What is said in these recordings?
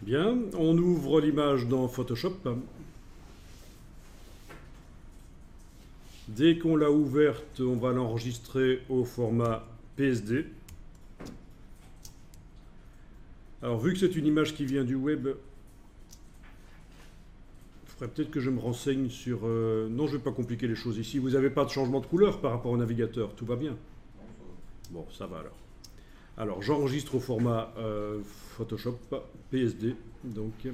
Bien, on ouvre l'image dans Photoshop. Dès qu'on l'a ouverte, on va l'enregistrer au format PSD. Alors, vu que c'est une image qui vient du web, il faudrait peut-être que je me renseigne sur... Non, je ne vais pas compliquer les choses ici. Vous n'avez pas de changement de couleur par rapport au navigateur, tout va bien? Bon, ça va alors. Alors, j'enregistre au format Photoshop PSD, donc...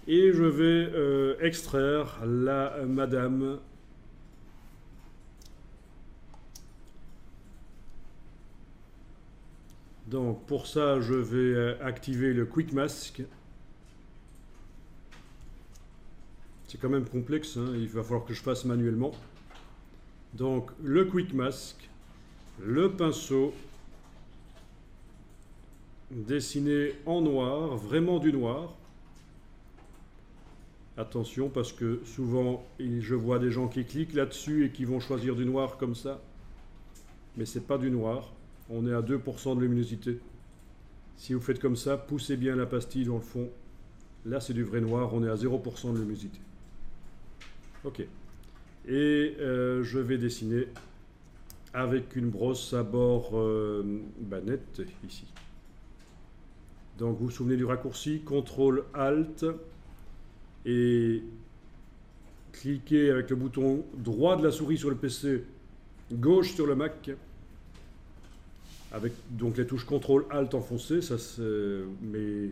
Et je vais extraire la madame donc pour ça je vais activer le Quick Mask. C'est quand même complexe, hein, il va falloir que je fasse manuellement. Donc le Quick Mask, le pinceau, dessiné en noir, vraiment du noir. Attention parce que souvent je vois des gens qui cliquent là-dessus et qui vont choisir du noir comme ça. Mais c'est pas du noir. On est à 2% de luminosité. Si vous faites comme ça, poussez bien la pastille dans le fond. Là c'est du vrai noir, on est à 0% de luminosité. Ok. Et je vais dessiner avec une brosse à bord nette ici. Donc vous vous souvenez du raccourci, CTRL-ALT. Et cliquez avec le bouton droit de la souris sur le PC, gauche sur le Mac, avec donc les touches CTRL-ALT enfoncées, ça mais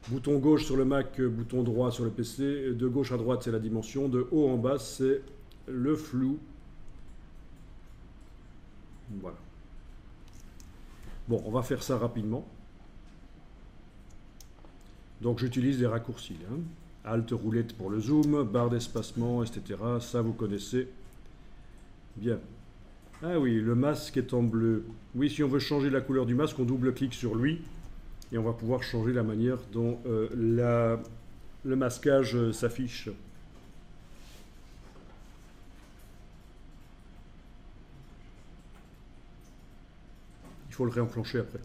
bouton gauche sur le Mac, bouton droit sur le PC, de gauche à droite c'est la dimension, de haut en bas c'est le flou. Voilà. Bon, on va faire ça rapidement. Donc j'utilise des raccourcis, hein. Alt roulette pour le zoom, barre d'espacement, etc. Ça, vous connaissez. Bien. Ah oui, le masque est en bleu. Oui, si on veut changer la couleur du masque, on double-clique sur lui. Et on va pouvoir changer la manière dont le masquage s'affiche. Il faut le réenclencher après.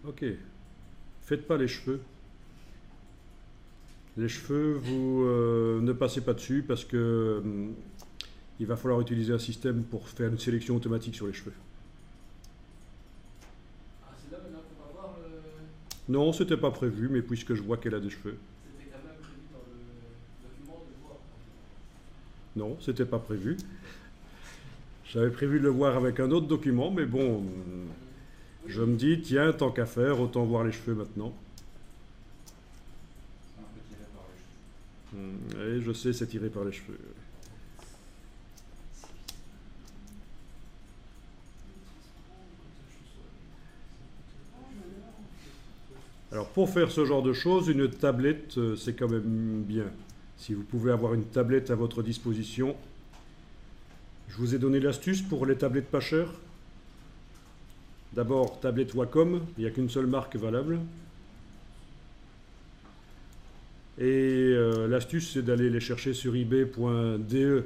Ok. Faites pas les cheveux. Les cheveux, vous ne passez pas dessus parce que il va falloir utiliser un système pour faire une sélection automatique sur les cheveux. Ah, c'est là maintenant qu'on va voir le... Non, c'était pas prévu, mais puisque je vois qu'elle a des cheveux. C'était quand même prévu dans le document de voir. Non, c'était pas prévu. J'avais prévu de le voir avec un autre document, mais bon, je me dis, tiens, tant qu'à faire, autant voir les cheveux maintenant. Un peu tiré par les cheveux. Et je sais, c'est tiré par les cheveux. Alors pour faire ce genre de choses, une tablette, c'est quand même bien. Si vous pouvez avoir une tablette à votre disposition. Je vous ai donné l'astuce pour les tablettes pas chères. D'abord, tablette Wacom, il n'y a qu'une seule marque valable. Et l'astuce, c'est d'aller les chercher sur ebay.de.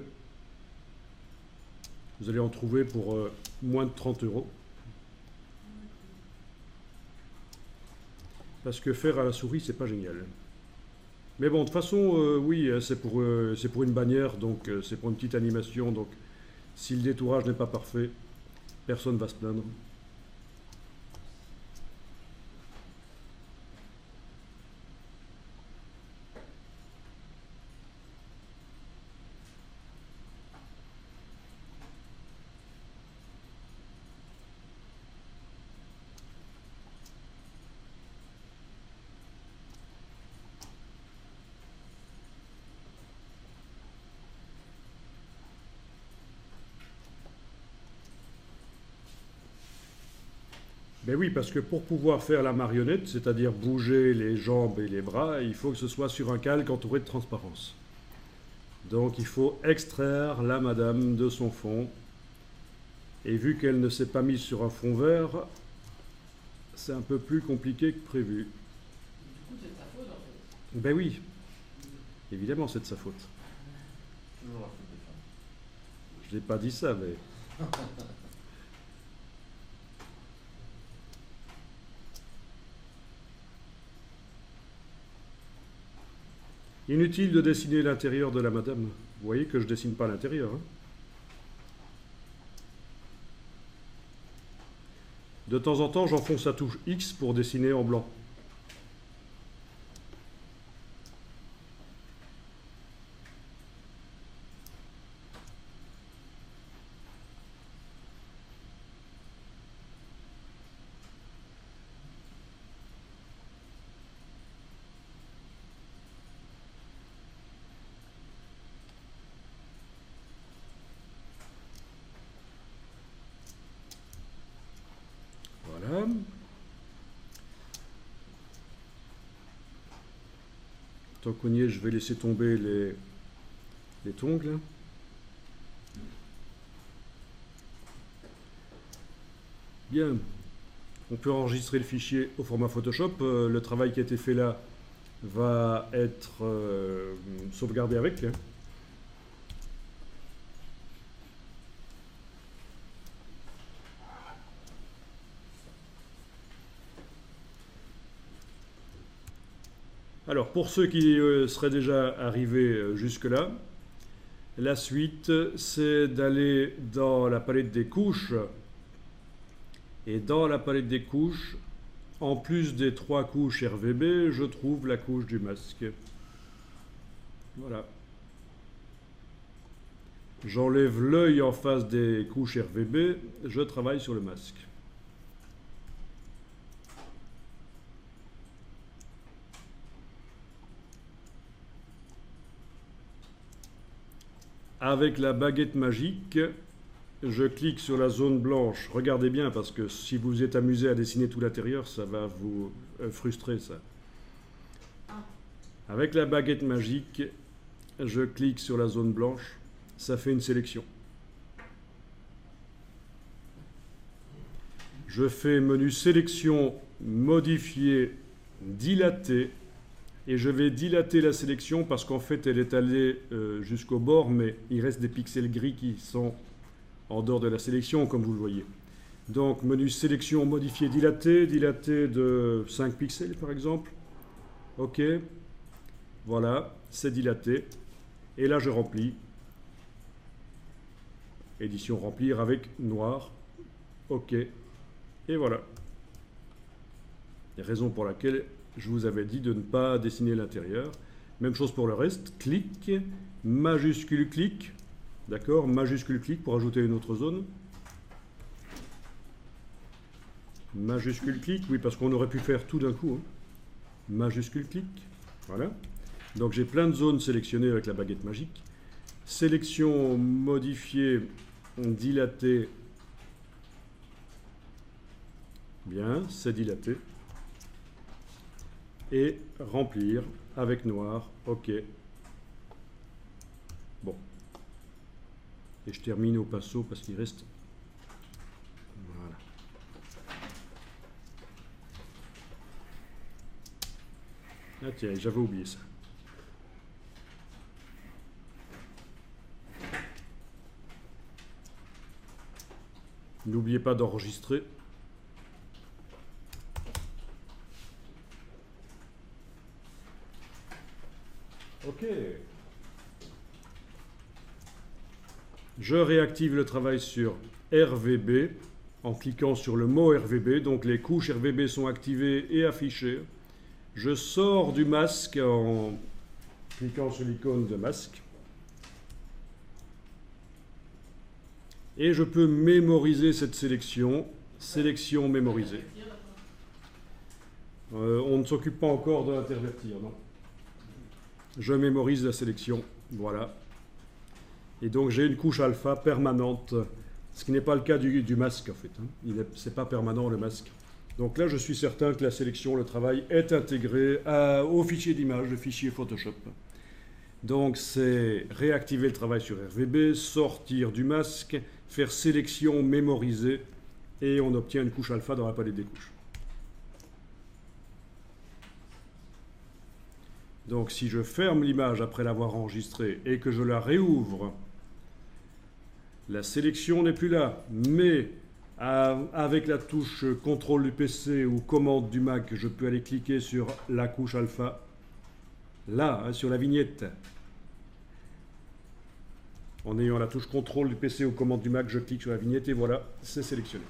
Vous allez en trouver pour moins de 30 €. Parce que faire à la souris, c'est pas génial. Mais bon, de toute façon, oui, c'est pour une bannière, donc c'est pour une petite animation. Donc, si le détourage n'est pas parfait, personne ne va se plaindre. Ben oui, parce que pour pouvoir faire la marionnette, c'est-à-dire bouger les jambes et les bras, il faut que ce soit sur un calque entouré de transparence. Donc il faut extraire la madame de son fond. Et vu qu'elle ne s'est pas mise sur un fond vert, c'est un peu plus compliqué que prévu. Du coup, c'est de ta faute en fait. Ben oui, évidemment c'est de sa faute. Toujours la faute des femmes. Je n'ai pas dit ça, mais... Inutile de dessiner l'intérieur de la madame. Vous voyez que je ne dessine pas l'intérieur. Hein. De temps en temps, j'enfonce la touche X pour dessiner en blanc. Voilà. Tant qu'on y est, je vais laisser tomber les tongles. Bien. On peut enregistrer le fichier au format Photoshop. Le travail qui a été fait là va être sauvegardé avec. Hein. Alors, pour ceux qui seraient déjà arrivés jusque-là, la suite, c'est d'aller dans la palette des couches. Et dans la palette des couches, en plus des 3 couches RVB, je trouve la couche du masque. Voilà. J'enlève l'œil en face des couches RVB, je travaille sur le masque. Avec la baguette magique, je clique sur la zone blanche. Regardez bien parce que si vous vous êtes amusé à dessiner tout l'intérieur, ça va vous frustrer ça. Avec la baguette magique, je clique sur la zone blanche. Ça fait une sélection. Je fais menu sélection, modifier, dilater. Et je vais dilater la sélection parce qu'en fait, elle est allée jusqu'au bord, mais il reste des pixels gris qui sont en dehors de la sélection, comme vous le voyez. Donc, menu sélection, modifier, dilater. Dilater de 5 pixels, par exemple. OK. Voilà, c'est dilaté. Et là, je remplis. Édition remplir avec noir. OK. Et voilà. Raison pour laquelle je vous avais dit de ne pas dessiner l'intérieur. Même chose pour le reste. Clic, majuscule clic. D'accord, majuscule clic pour ajouter une autre zone. Majuscule clic, oui, parce qu'on aurait pu faire tout d'un coup. Hein. Majuscule clic. Voilà. Donc j'ai plein de zones sélectionnées avec la baguette magique. Sélection, modifier, dilater. Bien, c'est dilaté. Et remplir avec noir. OK. Bon. Et je termine au pinceau parce qu'il reste... Voilà. Ah tiens, j'avais oublié ça. N'oubliez pas d'enregistrer. OK. Je réactive le travail sur RVB en cliquant sur le mot RVB. Donc les couches RVB sont activées et affichées. Je sors du masque en cliquant sur l'icône de masque. Et je peux mémoriser cette sélection. Sélection mémorisée. On ne s'occupe pas encore de l'intervertir, non. Je mémorise la sélection, voilà. Et donc j'ai une couche alpha permanente, ce qui n'est pas le cas du masque en fait. Hein. C'est pas permanent le masque. Donc là je suis certain que la sélection, le travail est intégré au fichier d'image, le fichier Photoshop. Donc c'est réactiver le travail sur RVB, sortir du masque, faire sélection, mémoriser, et on obtient une couche alpha dans la palette des couches. Donc si je ferme l'image après l'avoir enregistrée et que je la réouvre, La sélection n'est plus là, mais avec la touche contrôle du PC ou commande du Mac, je peux aller cliquer sur la couche alpha, là, hein, sur la vignette. En ayant la touche contrôle du PC ou commande du Mac, je clique sur la vignette et voilà, c'est sélectionné.